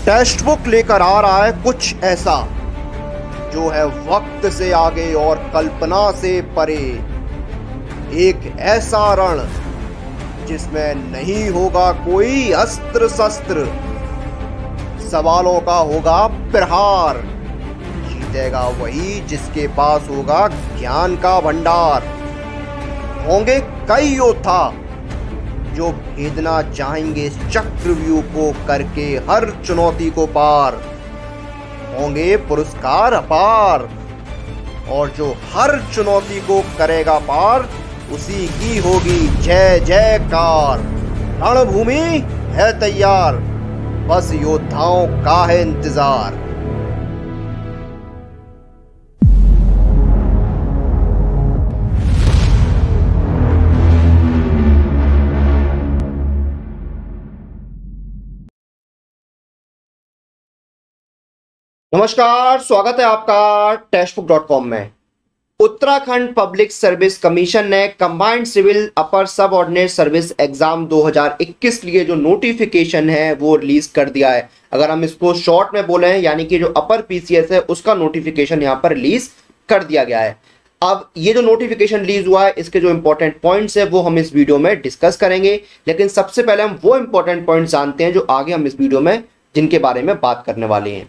Text book लेकर आ रहा है कुछ ऐसा जो है वक्त से आगे और कल्पना से परे। एक ऐसा रण जिसमें नहीं होगा कोई अस्त्र शस्त्र, सवालों का होगा प्रहार। जीतेगा वही जिसके पास होगा ज्ञान का भंडार। होंगे कई योद्धा जो भेदना चाहेंगे इस चक्रव्यूह को करके हर चुनौती को पार। होंगे पुरस्कार अपार और जो हर चुनौती को करेगा पार उसी की होगी जय जयकार। रणभूमि है तैयार, बस योद्धाओं का है इंतजार। नमस्कार, स्वागत है आपका टेक्स्टबुक.com में। उत्तराखंड पब्लिक सर्विस कमीशन ने कंबाइंड सिविल अपर सब ऑर्डिनेट सर्विस एग्जाम 2021 लिए जो नोटिफिकेशन है वो रिलीज कर दिया है। अगर हम इसको शॉर्ट में बोले हैं यानी कि जो अपर पीसीएस है उसका नोटिफिकेशन यहाँ पर रिलीज कर दिया गया है। अब ये जो नोटिफिकेशन रिलीज हुआ है इसके जो इंपॉर्टेंट पॉइंट्स है वो हम इस वीडियो में डिस्कस करेंगे, लेकिन सबसे पहले हम वो इंपॉर्टेंट पॉइंट्स जानते हैं जो आगे हम इस वीडियो में जिनके बारे में बात करने वाले हैं।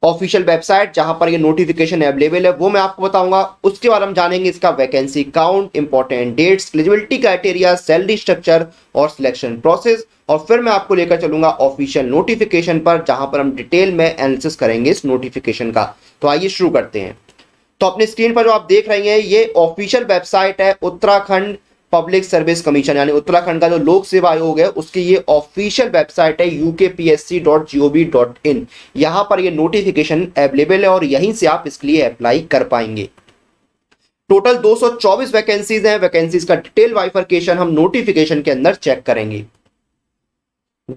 ऑफिशियल वेबसाइट जहां पर ये नोटिफिकेशन अवेलेबल है वो मैं आपको बताऊंगा। उसके बाद हम जानेंगे इसका vacancy count, important dates, eligibility criteria, salary structure और सिलेक्शन प्रोसेस, और फिर मैं आपको लेकर चलूंगा ऑफिशियल नोटिफिकेशन पर जहां पर हम डिटेल में एनालिसिस करेंगे इस नोटिफिकेशन का। तो आइए शुरू करते हैं। तो अपनी स्क्रीन पर जो आप देख रहे हैं ये ऑफिशियल वेबसाइट है उत्तराखंड पब्लिक सर्विस कमीशन यानी उत्तराखंड का जो लोक सेवा आयोग है उसकी ये ऑफिशियल वेबसाइट है ukpsc.gov.in। यहां पर ये नोटिफिकेशन अवेलेबल है और यहीं से आप इसके लिए अप्लाई कर पाएंगे। टोटल 224 वैकेंसीज हैं। वैकेंसीज का डिटेल बाइफरकेशन हम नोटिफिकेशन के अंदर चेक करेंगे।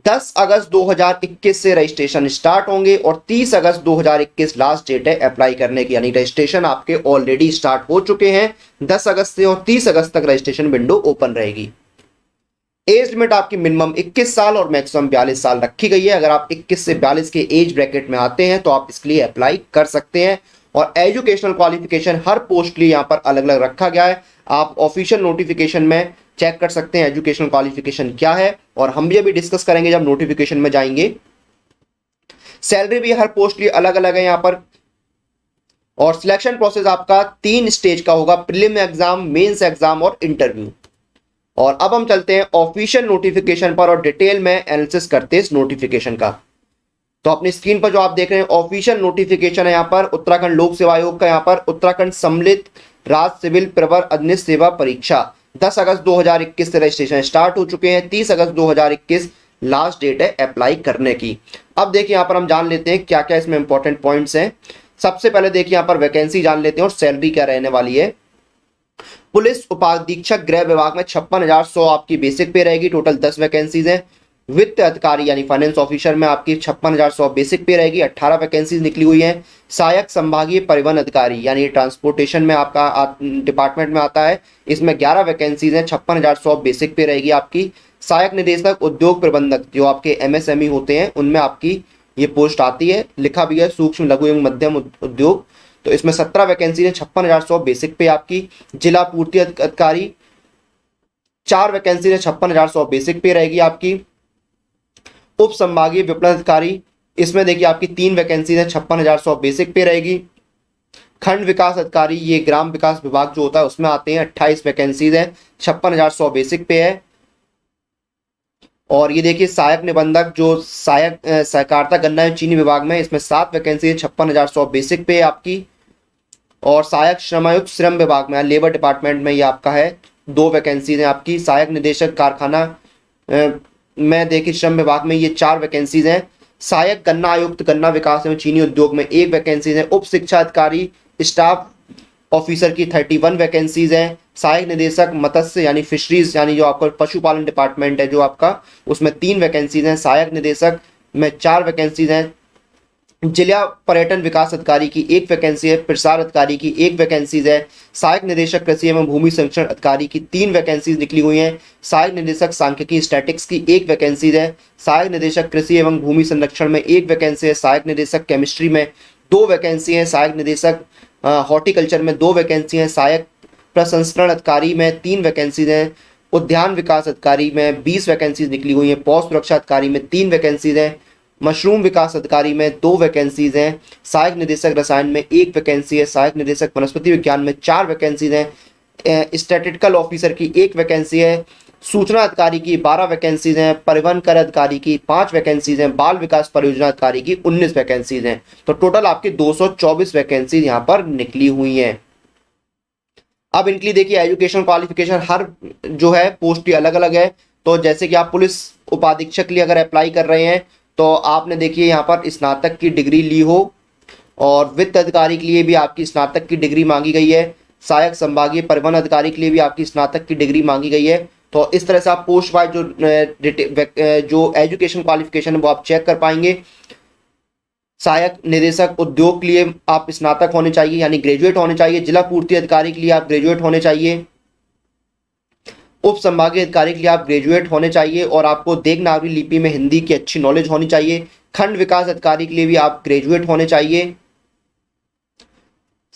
10 अगस्त 2021 से रजिस्ट्रेशन स्टार्ट होंगे और 30 अगस्त 2021 लास्ट डेट है अप्लाई करने की, यानी रजिस्ट्रेशन आपके ऑलरेडी स्टार्ट हो चुके हैं। 10 अगस्त से और 30 अगस्त तक रजिस्ट्रेशन विंडो ओपन रहेगी। एज लिमिट आपकी मिनिमम 21 साल और मैक्सिमम 42 साल रखी गई है। अगर आप 21 से 42 के एज ब्रैकेट में आते हैं तो आप इसके लिए अप्लाई कर सकते हैं। और एजुकेशनल क्वालिफिकेशन हर पोस्ट के लिए यहाँ पर अलग अलग रखा गया है। आप ऑफिशियल नोटिफिकेशन में चेक कर सकते हैं एजुकेशनल क्वालिफिकेशन क्या है, और हम भी अभी डिस्कस करेंगे जब नोटिफिकेशन में जाएंगे। सैलरी भी हर पोस्ट के लिए अलग अलग है यहाँ पर। और सिलेक्शन प्रोसेस आपका 3 स्टेज का होगा, प्रीलिम एग्जाम, मेंस एग्जाम और इंटरव्यू। और अब हम चलते हैं ऑफिशियल नोटिफिकेशन पर और डिटेल में एनालिसिस करते हैं इस नोटिफिकेशन का। तो अपनी स्क्रीन पर जो आप देख रहे हैं ऑफिशियल नोटिफिकेशन है यहाँ पर उत्तराखंड लोक सेवा आयोग का। यहाँ पर उत्तराखंड सम्मिलित राज्य सिविल प्रवर अधीनस्थ सेवा परीक्षा 10 अगस्त 2021 से रजिस्ट्रेशन स्टार्ट हो चुके हैं। 30 अगस्त 2021 लास्ट डेट है अप्लाई करने की। अब देखिए यहाँ पर हम जान लेते हैं क्या क्या इसमें इंपॉर्टेंट पॉइंट्स हैं। सबसे पहले देखिए यहाँ पर वैकेंसी जान लेते हैं और सैलरी क्या रहने वाली है। पुलिस उपाधीक्षक गृह विभाग में 56,100 आपकी बेसिक पे रहेगी। टोटल 10 वैकेंसीज हैं। वित्त अधिकारी यानी फाइनेंस ऑफिसर में आपकी 56,100 बेसिक पे रहेगी। 18 वैकेंसीज निकली हुई हैं। सहायक संभागीय परिवहन अधिकारी यानी ट्रांसपोर्टेशन में आपका डिपार्टमेंट में आता है, इसमें 11 वैकेंसीज हैं। 56,100 बेसिक पे रहेगी आपकी। सहायक निदेशक उद्योग प्रबंधक जो आपके एमएसएमई होते हैं उनमें आपकी ये पोस्ट आती है। लिखा भी है सूक्ष्म लघु एवं मध्यम उद्योग। तो इसमें 17 वैकेंसी है। 56,100 बेसिक पे आपकी। जिला पूर्ति अधिकारी 4 वैकेंसी है। 56,100 बेसिक पे रहेगी आपकी। उप संभागीय विपणन अधिकारी इसमें देखिए आपकी 3 वैकेंसी है। 56,100 बेसिक पे रहेगी। खंड विकास अधिकारी ये ग्राम विकास विभाग जो होता है उसमें आते हैं। 28 वैकेंसीज है। 56,100 बेसिक पे है। और ये देखिए सहायक निबंधक जो सहायक सहकारिता गन्ना एवं चीनी विभाग में, इसमें 7 वैकेंसी है। 56,100 बेसिक पे है आपकी। और सहायक श्रमायुक्त श्रम विभाग में लेबर डिपार्टमेंट में ये आपका है, 2 वैकेंसीज हैं आपकी। सहायक निदेशक कारखाना में देखिए श्रम विभाग में ये 4 वैकेंसीज हैं। सहायक गन्ना आयुक्त गन्ना विकास एवं चीनी उद्योग में 1 वैकेंसीज है। उप शिक्षा अधिकारी स्टाफ ऑफिसर की 31 वैकेंसीज हैं। सहायक निदेशक मत्स्य यानी फिशरीज यानी जो आपका पशुपालन डिपार्टमेंट है जो आपका, उसमें 3 वैकेंसीज हैं। सहायक निदेशक में 4 वैकेंसीज हैं। जिला पर्यटन विकास अधिकारी की एक वैकेंसी है, प्रसार अधिकारी की एक वैकेंसीज है, सहायक निदेशक कृषि एवं भूमि संरक्षण अधिकारी की 3 वैकेंसीज निकली हुई हैं, सहायक निदेशक सांख्यिकी स्टैटिक्स की एक वैकेंसीज है, सहायक निदेशक कृषि एवं भूमि संरक्षण में एक वैकेंसी है, सहायक निदेशक केमिस्ट्री में 2 वैकेंसी है, सहायक निदेशक हॉर्टिकल्चर में 2 वैकेंसी हैं, सहायक प्रसंस्करण अधिकारी में 3 वैकेंसीज हैं, उद्यान विकास अधिकारी में 20 वैकेंसीज निकली हुई हैं, पौध सुरक्षा अधिकारी में 3 वैकेंसीज हैं, मशरूम विकास अधिकारी में 2 वैकेंसीज हैं, सहायक निदेशक रसायन में 1 वैकेंसी है, सहायक निदेशक वनस्पति विज्ञान में 4 वैकेंसीज हैं, स्टैटिस्टिकल ऑफिसर की 1 वैकेंसी है, सूचना अधिकारी की 12 वैकेंसीज हैं, परिवहन कर अधिकारी की 5 वैकेंसीज हैं, बाल विकास परियोजना अधिकारी की 19 वैकेंसीज हैं। तो टोटल आपकी 224 वैकेंसीज यहाँ पर निकली हुई हैं। अब इनके लिए देखिए एजुकेशन क्वालिफिकेशन हर जो है पोस्ट की अलग अलग है। तो जैसे कि आप पुलिस उपाधीक्षक के लिए अगर अप्लाई कर रहे हैं तो आपने देखिए यहाँ पर स्नातक की डिग्री ली हो, और वित्त अधिकारी के लिए भी आपकी स्नातक की डिग्री मांगी गई है, सहायक संभागीय परिवहन अधिकारी के लिए भी आपकी स्नातक की डिग्री मांगी गई है। तो इस तरह से आप पोस्ट वाइज जो एजुकेशन क्वालिफिकेशन है वो आप चेक कर पाएंगे। सहायक निदेशक उद्योग के लिए आप स्नातक होने चाहिए यानी ग्रेजुएट होने चाहिए, जिला पूर्ति अधिकारी के लिए आप ग्रेजुएट होने चाहिए, उप संभागीय अधिकारी के लिए आप ग्रेजुएट होने चाहिए और आपको देवनागरी लिपि में हिंदी की अच्छी नॉलेज होनी चाहिए। खंड विकास अधिकारी के लिए भी आप ग्रेजुएट होने चाहिए।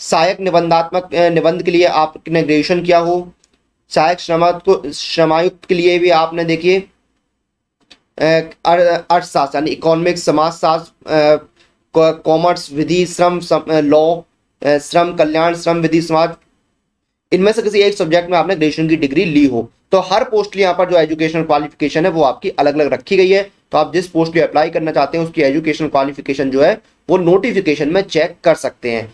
सहायक निबंध के लिए आपने ग्रेजुएशन किया हो। सहायक श्रमायुक्त के लिए भी आपने देखिए अर्थशास्त्र यानी इकोनॉमिक्स, समाजशास्त्र, कॉमर्स, विधि, श्रम लॉ, श्रम कल्याण, श्रम विधि, समाज, इनमें से किसी एक सब्जेक्ट में आपने ग्रेजुएशन की डिग्री ली हो। तो हर पोस्ट के लिए यहाँ पर जो एजुकेशन क्वालिफिकेशन है वो आपकी अलग अलग रखी गई है। तो आप जिस पोस्ट के लिए अप्लाई करना चाहते हैं उसकी एजुकेशन क्वालिफिकेशन जो है वो नोटिफिकेशन में चेक कर सकते हैं।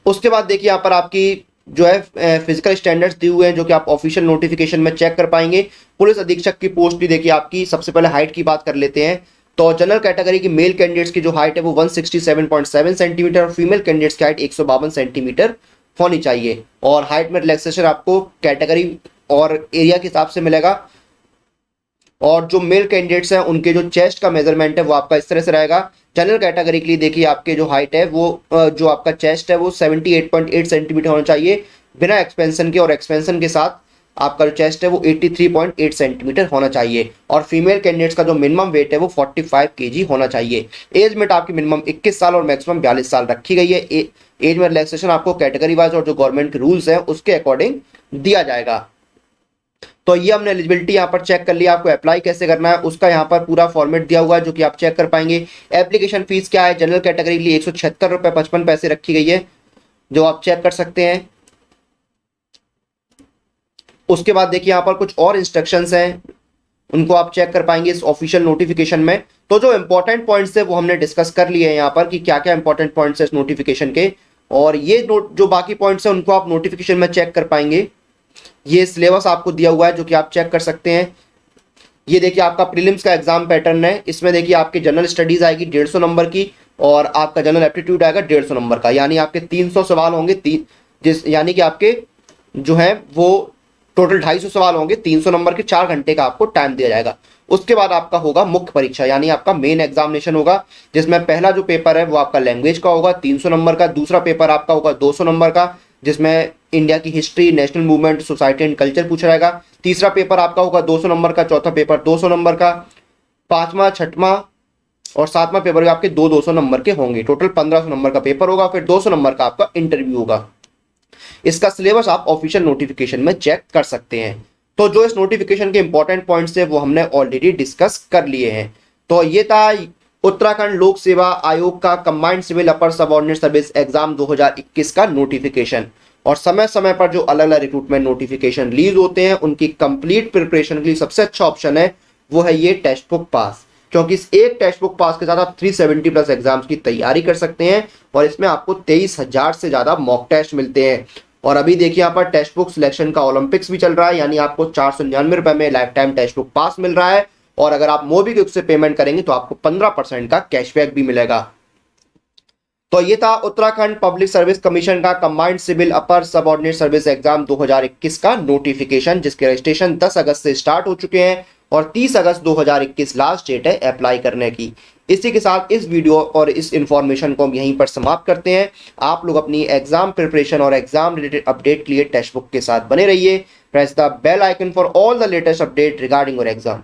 उसके बाद देखिए यहाँ पर आपकी जो है फिजिकल स्टैंडर्ड्स दिए हुए हैं जो कि आप ऑफिशियल नोटिफिकेशन में चेक कर पाएंगे। पुलिस अधीक्षक की पोस्ट भी देखिए आपकी, सबसे पहले हाइट की बात कर लेते हैं। तो जनरल कैटेगरी की मेल कैंडिडेट्स की जो हाइट है वो 167.7 सेंटीमीटर और फीमेल कैंडिडेट्स की हाइट 152 सेंटीमीटर होनी चाहिए। और हाइट में रिलैक्सेशन आपको कैटेगरी और एरिया के हिसाब से मिलेगा। और जो मेल कैंडिडेट्स हैं उनके जो चेस्ट का मेजरमेंट है वो आपका इस तरह से रहेगा। जनरल कैटेगरी के लिए देखिए आपके जो हाइट है वो जो आपका चेस्ट है वो 78.8 सेंटीमीटर होना चाहिए बिना एक्सपेंशन के, और एक्सपेंशन के साथ आपका जो चेस्ट है वो 83.8 सेंटीमीटर होना चाहिए। और फीमेल कैंडिडेट्स का जो मिनिमम वेट है वो 45 kg होना चाहिए। एज मेट आपकी मिनिमम 21 साल और मैक्सिमम 42 साल रखी गई है। एज में रिलैक्सेशन आपको कैटेगरी वाइज और जो गवर्नमेंट के रूल्स हैं उसके अकॉर्डिंग दिया जाएगा। तो ये हमने एलिजिबिलिटी यहाँ पर चेक कर लिया। आपको अप्लाई कैसे करना है उसका यहाँ पर पूरा फॉर्मेट दिया हुआ है जो कि आप चेक कर पाएंगे। एप्लीकेशन फीस क्या है, जनरल कैटेगरी के लिए 176 रुपये 55 पैसे रखी गई है जो आप चेक कर सकते हैं। उसके बाद देखिए यहाँ पर कुछ और इंस्ट्रक्शंस हैं, उनको आप चेक कर पाएंगे इस ऑफिशियल नोटिफिकेशन में। तो जो इंपॉर्टेंट पॉइंट्स है वो हमने डिस्कस कर लिए हैं यहाँ पर कि क्या क्या इंपॉर्टेंट पॉइंट्स है इस नोटिफिकेशन के, और ये जो बाकी पॉइंट्स हैं उनको आप नोटिफिकेशन में चेक कर पाएंगे। ये सिलेबस आपको दिया हुआ है जो कि आप चेक कर सकते हैं। ये देखिए आपका प्रीलिम्स का एग्जाम पैटर्न है। इसमें देखिए आपके जनरल स्टडीज आएगी 150 नंबर की और आपका जनरल एप्टीट्यूड आएगा 150 नंबर का, यानी आपके 300 सवाल होंगे। यानी कि आपके जो है वो टोटल 250 सवाल होंगे, 300 नंबर के, 4 घंटे का आपको टाइम दिया जाएगा। उसके बाद आपका होगा मुख्य परीक्षा यानी आपका मेन एग्जामिनेशन होगा, जिसमें पहला जो पेपर है वो आपका लैंग्वेज का होगा 300 नंबर का। दूसरा पेपर आपका होगा 200 नंबर का जिसमें इंडिया की history, national movement, society and culture पूछा जाएगा। तीसरा पेपर आपका होगा 200 नंबर का। चौथा पेपर 200 नंबर का। पांचवा, छठवां और सातवां पेपर आपके 200 नंबर के होंगे। टोटल 1500 नंबर का पेपर होगा। फिर 200 नंबर का आपका इंटरव्यू होगा। इसका सिलेबस आप ऑफिशियल नोटिफिकेशन में चेक कर सकते हैं। तो जो इस नोटिफिकेशन के इंपॉर्टेंट पॉइंट्स है वो हमने ऑलरेडी डिस्कस कर लिए हैं। तो ये था उत्तराखंड लोक सेवा आयोग का कंबाइंड सिविल अपर सबऑर्डिनेट सर्विस एग्जाम 2021 का नोटिफिकेशन। और समय समय पर जो अलग अलग रिक्रूटमेंट नोटिफिकेशन रिलीज होते हैं उनकी कंप्लीट प्रिपरेशन के लिए सबसे अच्छा ऑप्शन है वो है ये टेक्स्ट बुक पास, क्योंकि इस एक टेक्स्ट बुक पास के साथ आप 370 प्लस एग्जाम्स की तैयारी कर सकते हैं और इसमें आपको 23,000 से ज्यादा मॉक टेस्ट मिलते हैं। और अभी देखिए यहाँ पर टेक्स्ट बुक सिलेक्शन का ओलंपिक्स भी चल रहा है, यानी आपको 499 रुपए में लाइफ टाइम टेक्स्ट बुक पास मिल रहा है। और अगर आप मोबीक्विक से पेमेंट करेंगे तो आपको 15% का कैशबैक भी मिलेगा। तो ये था उत्तराखंड पब्लिक सर्विस कमीशन का कंबाइंड सिविल अपर सबऑर्डिनेट सर्विस एग्जाम 2021 का नोटिफिकेशन, जिसके रजिस्ट्रेशन 10 अगस्त से स्टार्ट हो चुके हैं और 30 अगस्त 2021 लास्ट डेट है अप्लाई करने की। इसी के साथ इस वीडियो और इस इंफॉर्मेशन को हम यहीं पर समाप्त करते हैं। आप लोग अपनी एग्जाम प्रिपरेशन और एग्जाम रिलेटेड अपडेट के लिए टेक्स्ट बुक के साथ बने रहिए। Press the bell icon for all the latest update regarding your exam.